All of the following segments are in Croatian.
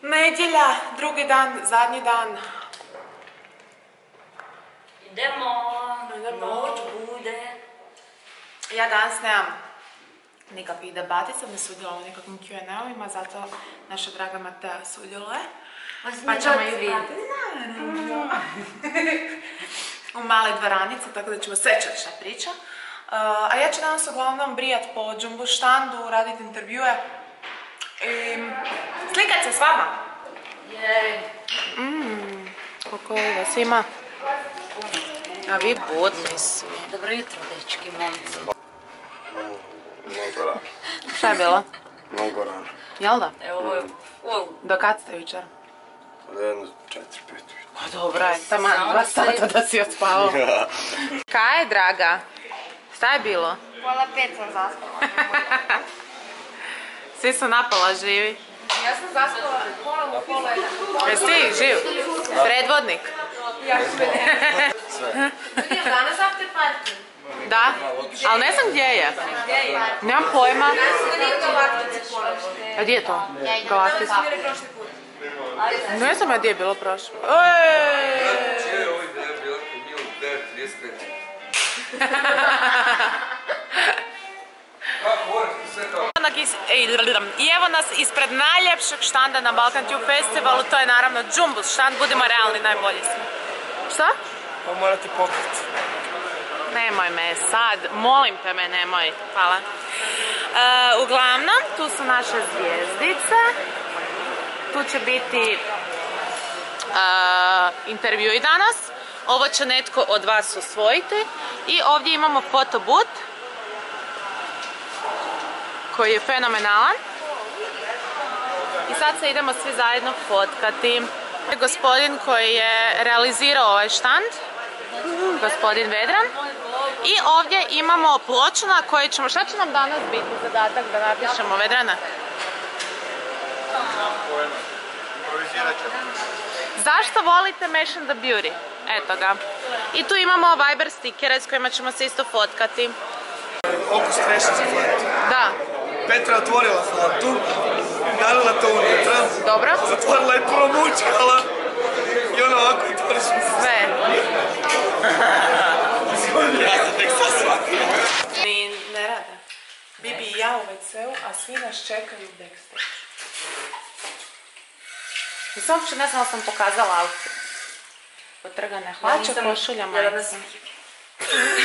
Nedjelja, drugi dan, zadnji dan. Idemo, noć bude. Ja danas nemam nikakvih debatica, ne sudjelujem u nikakvim Q&A-ovima, zato naša draga Matea sudjeluje. Pa ćemo ispratiti u male dvoranice, tako da ćemo sve čuti šta priča. A ja ću danas uglavnom brijat po jumbo štandu, raditi intervjue i slikat se s vama. Jej. Koliko je vas ima? A vi budni svi. Dobro jutro, dečki, momci. Mnogo rano. Šta je bilo? Mnogo rano. Jel da? Evo je, Do kad ste jučer? Jedno 4-5. Pa dobra je, tamo 2 sata da si odspavao. Kaj je, draga? Šta je bilo? Pola 5 sam zaspala. Svi su napola živi. Ja sam zaspala pola 1. Jesi ti živ? Predvodnik? Ja sam Vidim, danas after party. Da? Ali ne znam gdje je. Gdje je? Nemam pojma. Ja sam vidim Galaktice ponovo. A gdje je to? Tamo Galaktice? smo bili prošli put. Ne znam gdje je bilo prošlo. I evo nas ispred najljepšeg štanda na Balkan Tube Festivalu, to je naravno Jumbus štand, budimo realni, najbolji smo. Šta? Pa morate pokriti. Nemoj me sad, molim te me nemoj, hvala. Uglavnom, tu su naše zvijezdice, tu će biti intervjui danas, ovo će netko od vas usvojiti i ovdje imamo fotobut koji je fenomenalan i sad se idemo svi zajedno fotkati. Gospodin koji je realizirao ovaj štand, gospodin Vedran, i ovdje imamo ploču na kojoj ćemo, šta će nam danas biti zadatak da napišemo, Vedrana? Zašto volite Mesh and the Beauty? Eto ga. I tu imamo Viber stikere s kojima ćemo se isto fotkati. Okus kreša za flantu. Da. Petra otvorila flantu, nalila to unutra. Dobro. Zatvorila i promučkala. I ona ovako otvoriš mi se. Sve. Ja sam tek sad shvatio. Ni ne rade. Bibi i ja u WC-u, a svi nas čekaju u backstage. Mislim, uopće ne znam da sam pokazala outfit. Potrgane hlače, košulja, majica.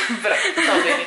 Bro, to vidi.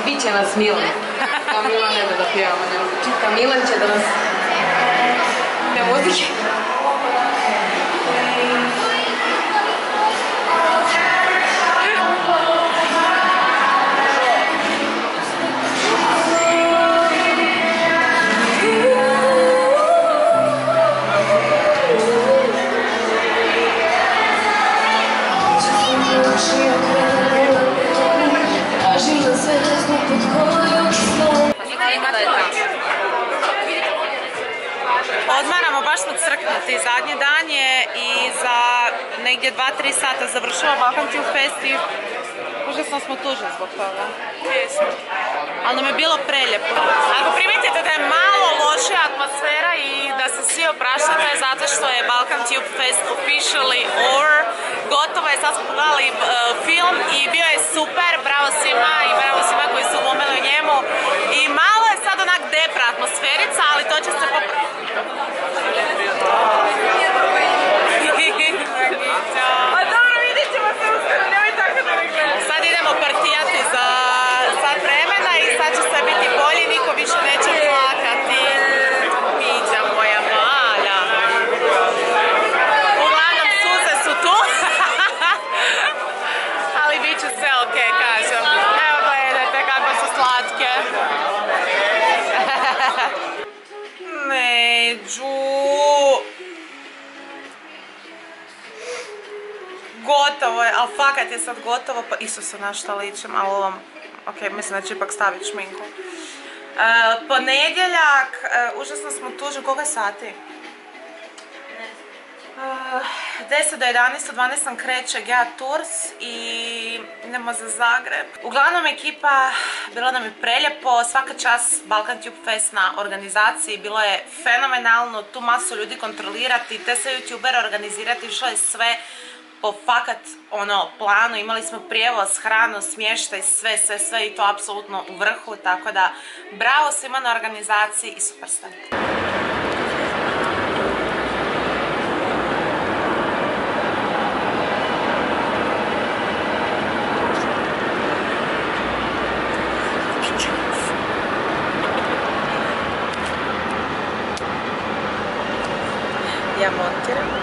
Biće nas Milan. A Milan ne da pjevamo, nego čita Milan će da nas... Ne muzike. Odmaramo, baš smo crknuti. Zadnji dan je i za negdje 2-3 sata završava Balkan Tube Fest i užasno smo tužni zbog toga. Ali nam je bilo prelijepo. Ako primijetite da je malo lošija atmosfera i da se svi opraštate zato što je Balkan Tube Fest officially over. Gotovo je, sad smo pogledali film i bio je super, bravo svima i bravo svima koji su glumili u njemu. ali fakat je sad gotovo, pa Isuse na šta ličim, ali ovom, ok, mislim da ću ipak staviti šminku. Ponedjeljak, užasno smo tužni, koliko je sati? 10 do 11, u 12 nam kreće Gea Tours i idemo za Zagreb. Uglavnom ekipa, bilo nam je prelijepo, svaka čast Balkan Tube Fest na organizaciji, bilo je fenomenalno, tu masu ljudi kontrolirati, te sve youtubere organizirati, išlo je sve po fakat planu, imali smo prijevoz, hranu, smještaj, sve i to apsolutno u vrhu, tako da bravo svima na organizaciji i super ste. Ja montiram.